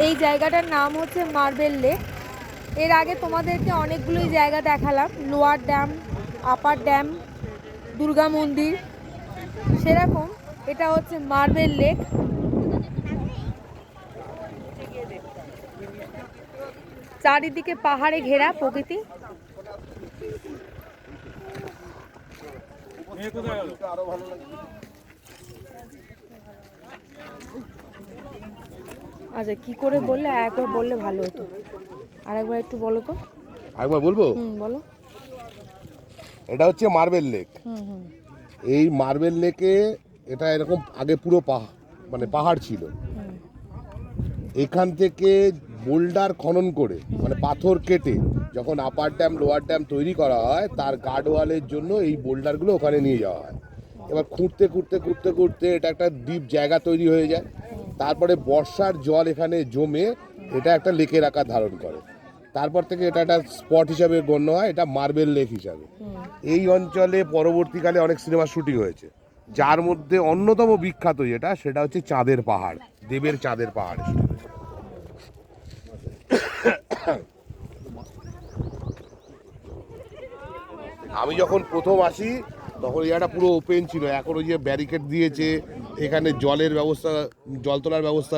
এই জায়গাটার নাম হচ্ছে মার্বেল লেক। এর আগে তোমাদেরকে অনেকগুলোই জায়গা দেখালাম, lower dam, upper dam, Durga মন্দির। সেরকম এটা হচ্ছে মার্বেল লেক। চারিদিকে পাহাড়ে ঘেরা প্রকৃতি। আচ্ছা, কি করে বললে একবার বললে ভালো হতো, আরেকবার একটু বলো তো। একবার বলবো? বলো। এটা হচ্ছে মার্বেল লেক। এই মার্বেল লেকে এটা এরকম আগে পুরো পাহাড় ছিল। এখান থেকে বোল্ডার খনন করে মানে পাথর কেটে যখন আপার ড্যাম লোয়ার ড্যাম তৈরি করা হয়, তার গার্ডওয়ালের জন্য এই বোল্ডারগুলো ওখানে নিয়ে যাওয়া হয়। এবার খুঁড়তে খুঁড়তে খুঁড়তে খুঁড়তে এটা একটা ডিপ জায়গা তৈরি হয়ে যায়। তারপরে বর্ষার জল এখানে জমে এটা একটা লেকের আকার ধারণ করে। তারপর থেকে এটা একটা স্পট হিসাবে গণ্য হয়, এটা মার্বেল লেক হিসাবে। এই অঞ্চলে পরবর্তীকালে অনেক সিনেমার শুটিং হয়েছে, যার মধ্যে অন্যতম বিখ্যাত সেটা হচ্ছে চাঁদের পাহাড়, দেবের চাঁদের পাহাড়। আমি যখন প্রথম আসি তখন এই জায়গাটা পুরো ওপেন ছিল, এখন ওই যে ব্যারিকেড দিয়েছে, এখানে জলের ব্যবস্থা, জল তোলার ব্যবস্থা